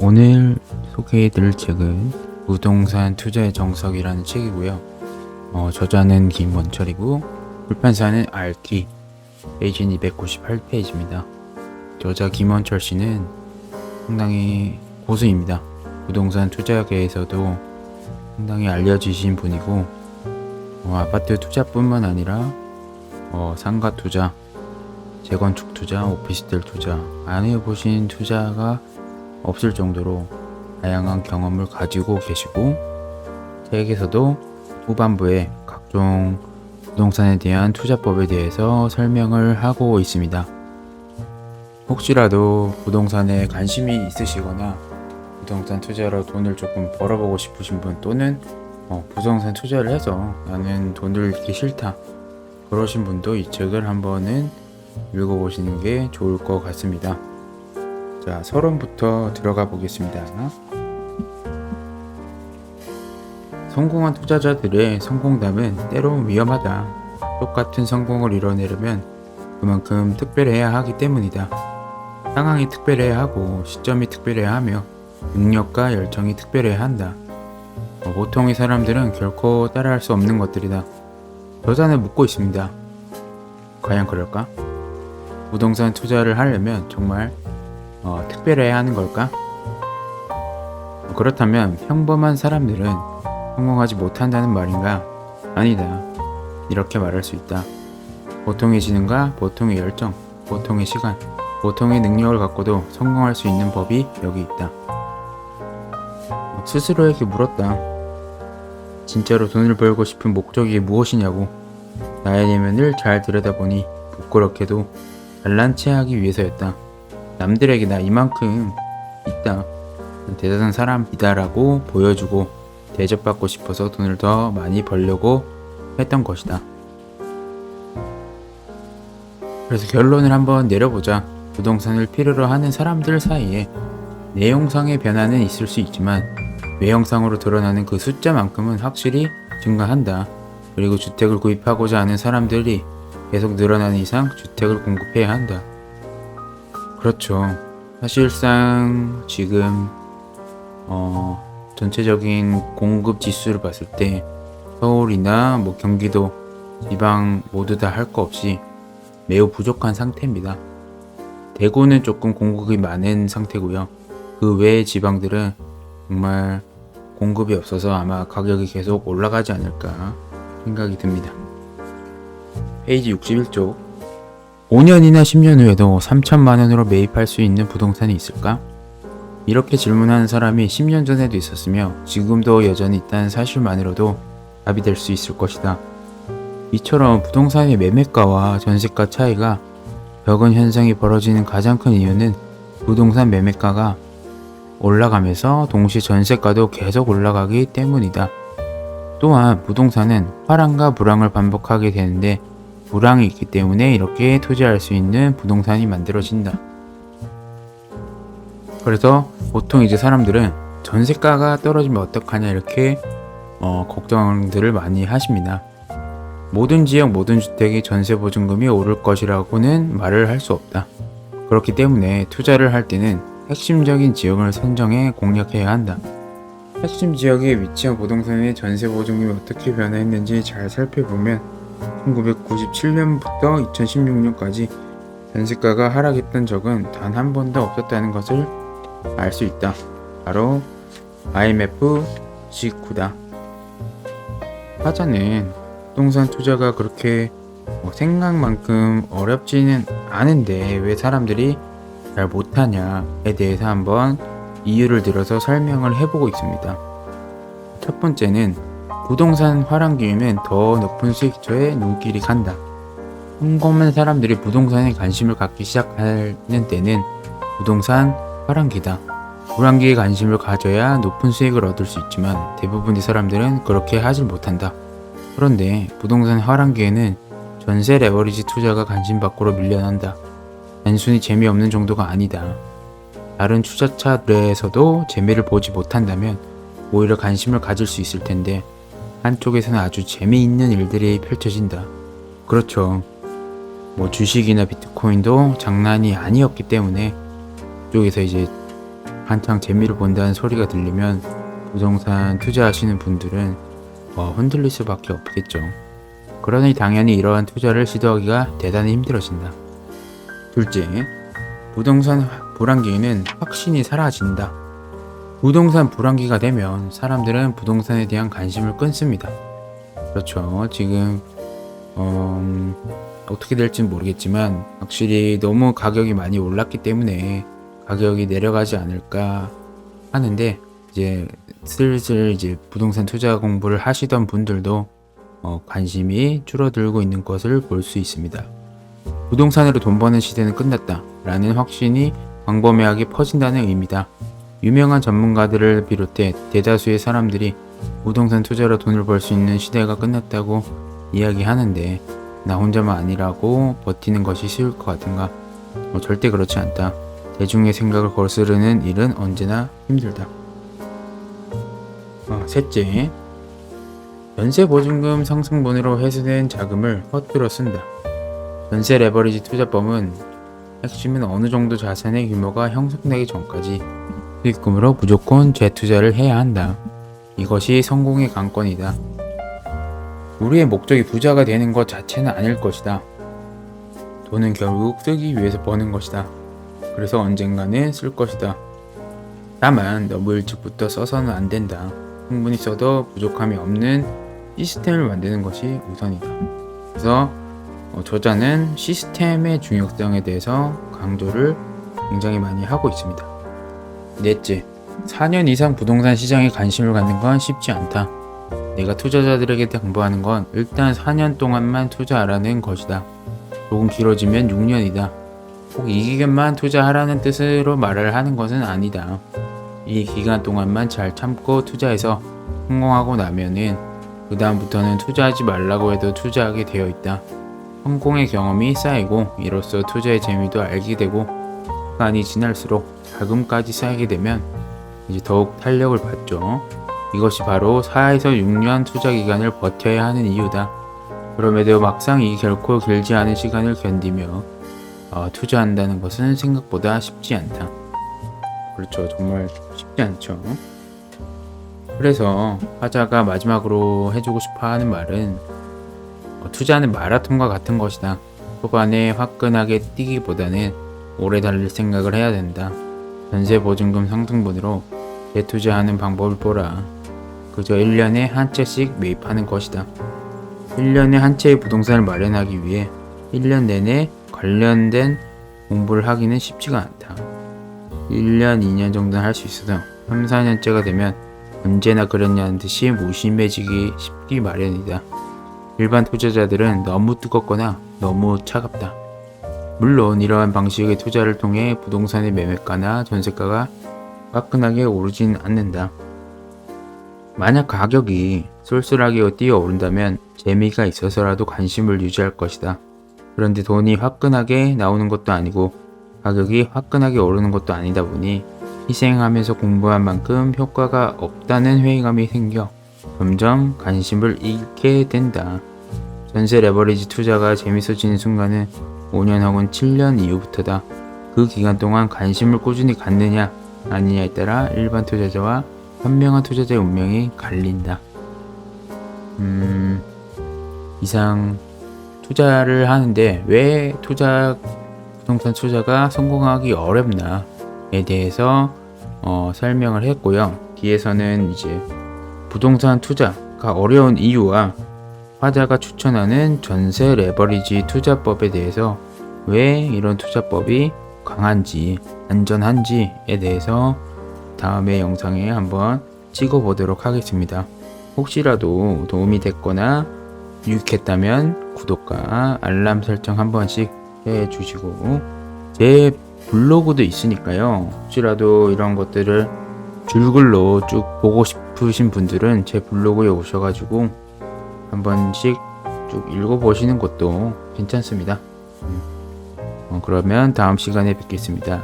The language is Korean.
오늘 소개해드릴 책은 부동산 투자의 정석이라는 책이고요. 저자는 김원철이고 출판사는 RT, 페이지는 298페이지입니다. 저자 김원철 씨는 상당히 고수입니다. 부동산 투자계에서도 상당히 알려지신 분이고 아파트 투자뿐만 아니라 상가 투자, 재건축 투자, 오피스텔 투자 안 해보신 투자가 없을 정도로 다양한 경험을 가지고 계시고 책에서도 후반부에 각종 부동산에 대한 투자법에 대해서 설명을 하고 있습니다. 혹시라도 부동산에 관심이 있으시거나 부동산 투자로 돈을 조금 벌어보고 싶으신 분 또는 부동산 투자를 해서 나는 돈을 잃기 싫다 그러신 분도 이 책을 한번은 읽어보시는 게 좋을 것 같습니다. 자, 서론부터 들어가 보겠습니다. 성공한 투자자들의 성공담은 때론 위험하다. 똑같은 성공을 이뤄내려면 그만큼 특별해야 하기 때문이다. 상황이 특별해야 하고 시점이 특별해야 하며 능력과 열정이 특별해야 한다. 보통의 사람들은 결코 따라할 수 없는 것들이다. 저자는 묻고 있습니다. 과연 그럴까? 부동산 투자를 하려면 정말 특별해야 하는 걸까? 그렇다면 평범한 사람들은 성공하지 못한다는 말인가? 아니다. 이렇게 말할 수 있다. 보통의 지능과 보통의 열정, 보통의 시간, 보통의 능력을 갖고도 성공할 수 있는 법이 여기 있다. 스스로에게 물었다. 진짜로 돈을 벌고 싶은 목적이 무엇이냐고. 나의 내면을 잘 들여다보니 부끄럽게도 잘난 체 하기 위해서였다. 남들에게 나 이만큼 있다, 대단한 사람이다라고 보여주고 대접받고 싶어서 돈을 더 많이 벌려고 했던 것이다. 그래서 결론을 한번 내려보자. 부동산을 필요로 하는 사람들 사이에 내용상의 변화는 있을 수 있지만 외형상으로 드러나는 그 숫자만큼은 확실히 증가한다. 그리고 주택을 구입하고자 하는 사람들이 계속 늘어나는 이상 주택을 공급해야 한다. 그렇죠. 사실상 지금 전체적인 공급 지수를 봤을 때 서울이나 경기도, 지방 모두 다 할 거 없이 매우 부족한 상태입니다. 대구는 조금 공급이 많은 상태고요. 그 외의 지방들은 정말 공급이 없어서 아마 가격이 계속 올라가지 않을까 생각이 듭니다. 페이지 61쪽. 5년이나 10년 후에도 3천만 원으로 매입할 수 있는 부동산이 있을까? 이렇게 질문하는 사람이 10년 전에도 있었으며 지금도 여전히 있다는 사실만으로도 답이 될 수 있을 것이다. 이처럼 부동산의 매매가와 전세가 차이가 적은 현상이 벌어지는 가장 큰 이유는 부동산 매매가가 올라가면서 동시에 전세가도 계속 올라가기 때문이다. 또한 부동산은 화랑과 불황을 반복하게 되는데 불황이 있기 때문에 이렇게 투자할 수 있는 부동산이 만들어진다. 그래서 보통 이제 사람들은 전세가가 떨어지면 어떡하냐 이렇게 걱정들을 많이 하십니다. 모든 지역 모든 주택의 전세 보증금이 오를 것이라고는 말을 할 수 없다. 그렇기 때문에 투자를 할 때는 핵심적인 지역을 선정해 공략해야 한다. 핵심 지역에 위치한 부동산의 전세 보증금이 어떻게 변화했는지 잘 살펴보면 1997년부터 2016년까지 전세가가 하락했던 적은 단 한 번도 없었다는 것을 알 수 있다. 바로 IMF 직후다. 타자는 부동산 투자가 그렇게 생각만큼 어렵지는 않은데 왜 사람들이 잘 못하냐에 대해서 한번 이유를 들어서 설명을 해보고 있습니다. 첫 번째는 부동산 화랑기에는 더 높은 수익처에 눈길이 간다. 평범한 사람들이 부동산에 관심을 갖기 시작하는 때는 부동산 화랑기다. 불황기에 관심을 가져야 높은 수익을 얻을 수 있지만 대부분의 사람들은 그렇게 하질 못한다. 그런데 부동산 화랑기에는 전세 레버리지 투자가 관심 밖으로 밀려난다. 단순히 재미없는 정도가 아니다. 다른 투자처에서도 재미를 보지 못한다면 오히려 관심을 가질 수 있을 텐데 한쪽에서는 아주 재미있는 일들이 펼쳐진다. 그렇죠. 주식이나 비트코인도 장난이 아니었기 때문에 이쪽에서 이제 한창 재미를 본다는 소리가 들리면 부동산 투자하시는 분들은 흔들릴 수밖에 없겠죠. 그러니 당연히 이러한 투자를 시도하기가 대단히 힘들어진다. 둘째, 부동산 불황기에는 확신이 사라진다. 부동산 불황기가 되면 사람들은 부동산에 대한 관심을 끊습니다. 그렇죠. 지금 어떻게 될지는 모르겠지만 확실히 너무 가격이 많이 올랐기 때문에 가격이 내려가지 않을까 하는데, 이제 슬슬 이제 부동산 투자 공부를 하시던 분들도 관심이 줄어들고 있는 것을 볼 수 있습니다. 부동산으로 돈 버는 시대는 끝났다 라는 확신이 광범위하게 퍼진다는 의미다. 유명한 전문가들을 비롯해 대다수의 사람들이 부동산 투자로 돈을 벌 수 있는 시대가 끝났다고 이야기하는데, 나 혼자만 아니라고 버티는 것이 쉬울 것 같은가? 절대 그렇지 않다. 대중의 생각을 거스르는 일은 언제나 힘들다. 셋째, 전세보증금 상승분으로 회수된 자금을 헛되어 쓴다. 전세 레버리지 투자법은 핵심은 어느 정도 자산의 규모가 형성되기 전까지 수익금으로 무조건 재투자를 해야 한다. 이것이 성공의 관건이다. 우리의 목적이 부자가 되는 것 자체는 아닐 것이다. 돈은 결국 쓰기 위해서 버는 것이다. 그래서 언젠가는 쓸 것이다. 다만 너무 일찍부터 써서는 안 된다. 충분히 써도 부족함이 없는 시스템을 만드는 것이 우선이다. 그래서 저자는 시스템의 중요성에 대해서 강조를 굉장히 많이 하고 있습니다. 넷째, 4년 이상 부동산 시장에 관심을 갖는 건 쉽지 않다. 내가 투자자들에게 당부하는 건 일단 4년 동안만 투자하라는 것이다. 조금 길어지면 6년이다. 꼭 이 기간만 투자하라는 뜻으로 말을 하는 것은 아니다. 이 기간 동안만 잘 참고 투자해서 성공하고 나면은 그 다음부터는 투자하지 말라고 해도 투자하게 되어 있다. 성공의 경험이 쌓이고 이로써 투자의 재미도 알게 되고 시간이 지날수록 자금까지 쌓이게 되면 이제 더욱 탄력을 받죠. 이것이 바로 4에서 6년 투자 기간을 버텨야 하는 이유다. 그럼에도 막상 이 결코 길지 않은 시간을 견디며 투자한다는 것은 생각보다 쉽지 않다. 그렇죠. 정말 쉽지 않죠. 그래서 화자가 마지막으로 해주고 싶어하는 말은 투자는 마라톤과 같은 것이다. 초반에 화끈하게 뛰기보다는 오래 달릴 생각을 해야 된다. 전세보증금 상승분으로 재투자하는 방법을 보라. 그저 1년에 한 채씩 매입하는 것이다. 1년에 한 채의 부동산을 마련하기 위해 1년 내내 관련된 공부를 하기는 쉽지가 않다. 1년, 2년 정도는 할 수 있어도 3, 4년째가 되면 언제나 그랬냐는 듯이 무심해지기 쉽기 마련이다. 일반 투자자들은 너무 뜨겁거나 너무 차갑다. 물론 이러한 방식의 투자를 통해 부동산의 매매가나 전세가가 화끈하게 오르진 않는다. 만약 가격이 쏠쏠하게 뛰어오른다면 재미가 있어서라도 관심을 유지할 것이다. 그런데 돈이 화끈하게 나오는 것도 아니고 가격이 화끈하게 오르는 것도 아니다 보니 희생하면서 공부한 만큼 효과가 없다는 회의감이 생겨 점점 관심을 잃게 된다. 전세 레버리지 투자가 재밌어지는 순간은 5년 혹은 7년 이후부터다. 그 기간 동안 관심을 꾸준히 갖느냐 아니냐에 따라 일반 투자자와 현명한 투자자의 운명이 갈린다. 이상 투자를 하는데 왜 부동산 투자가 성공하기 어렵나에 대해서 설명을 했고요. 뒤에서는 이제 부동산 투자가 어려운 이유와 화자가 추천하는 전세 레버리지 투자법에 대해서 왜 이런 투자법이 강한지 안전한지에 대해서 다음의 영상에 한번 찍어보도록 하겠습니다. 혹시라도 도움이 됐거나 유익했다면 구독과 알람 설정 한 번씩 해주시고 제 블로그도 있으니까요. 혹시라도 이런 것들을 줄글로 쭉 보고 싶으신 분들은 제 블로그에 오셔가지고 한 번씩 쭉 읽어보시는 것도 괜찮습니다. 그러면 다음 시간에 뵙겠습니다.